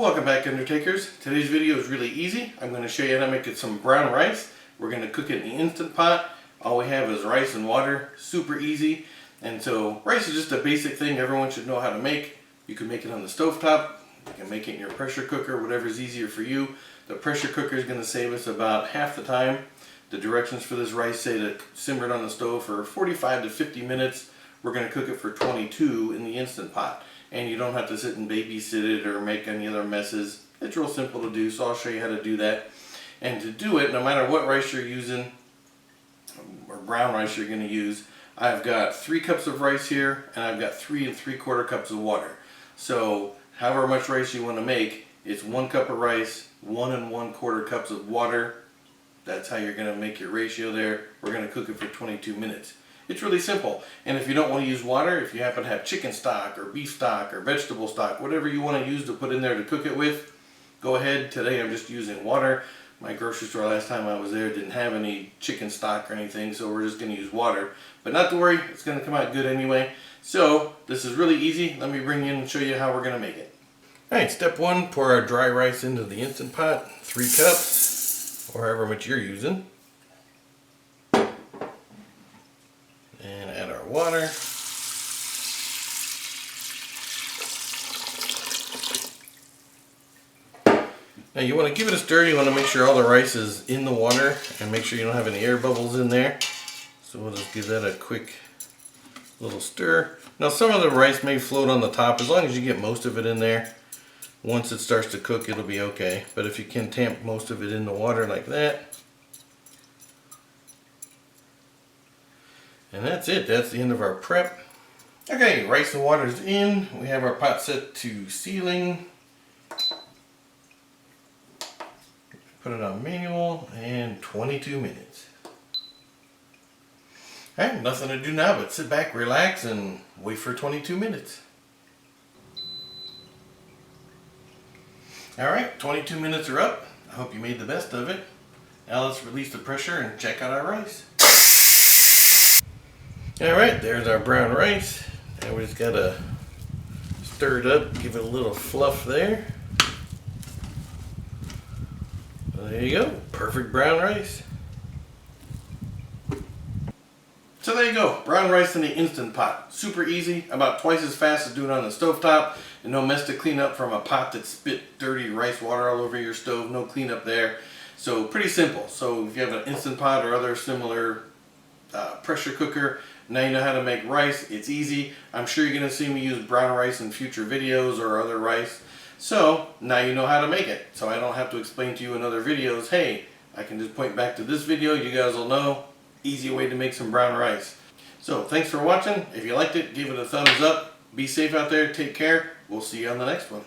Welcome back, Undertakers. Today's video is really easy. I'm going to show you how to make some brown rice. We're going to cook it in the Instant Pot. All we have is rice and water. Super easy. And so rice is just a basic thing everyone should know how to make. You can make it on the stovetop. You can make it in your pressure cooker, whatever's easier for you. The pressure cooker is going to save us about half the time. The directions for this rice say to simmer it on the stove for 45 to 50 minutes. We're going to cook it for 22 in the Instant Pot. And you don't have to sit and babysit it or make any other messes. It's real simple to do, so I'll show you how to do that. And to do it, no matter what rice you're using, or brown rice you're going to use, I've got 3 cups of rice here, and I've got 3 3/4 cups of water. So however much rice you want to make, it's 1 cup of rice, 1 1/4 cups of water. That's how you're going to make your ratio there. We're going to cook it for 22 minutes. It's really simple. And if you don't want to use water, if you happen to have chicken stock or beef stock or vegetable stock, whatever you want to use to put in there to cook it with, go ahead. Today I'm just using water. My grocery store last time I was there didn't have any chicken stock or anything, so we're just going to use water. But not to worry, it's going to come out good anyway. So this is really easy. Let me bring you in and show you how we're going to make it. Alright, step 1, pour our dry rice into the Instant Pot, 3 cups, or however much you're using. And add our water. Now you want to give it a stir. You want to make sure all the rice is in the water and make sure you don't have any air bubbles in there. So we'll just give that a quick little stir. Now some of the rice may float on the top. As long as you get most of it in there, once it starts to cook it'll be okay. But if you can tamp most of it in the water like that, and that's it. That's the end of our prep. Okay, rice and water's in. We have our pot set to sealing. Put it on manual and 22 minutes. Alright, nothing to do now but sit back, relax, and wait for 22 minutes. Alright, 22 minutes are up. I hope you made the best of it. Now let's release the pressure and check out our rice. Alright, there's our brown rice. Now we just gotta stir it up, give it a little fluff there. There you go, perfect brown rice. So there you go, brown rice in the Instant Pot. Super easy, about twice as fast as doing it on the stovetop, and no mess to clean up from a pot that spit dirty rice water all over your stove. No cleanup there. So pretty simple. So if you have an Instant Pot or other similar pressure cooker, now you know how to make rice. It's easy. I'm sure you're going to see me use brown rice in future videos or other rice. So now you know how to make it. So I don't have to explain to you in other videos, hey, I can just point back to this video. You guys will know. Easy way to make some brown rice. So thanks for watching. If you liked it, give it a thumbs up. Be safe out there. Take care. We'll see you on the next one.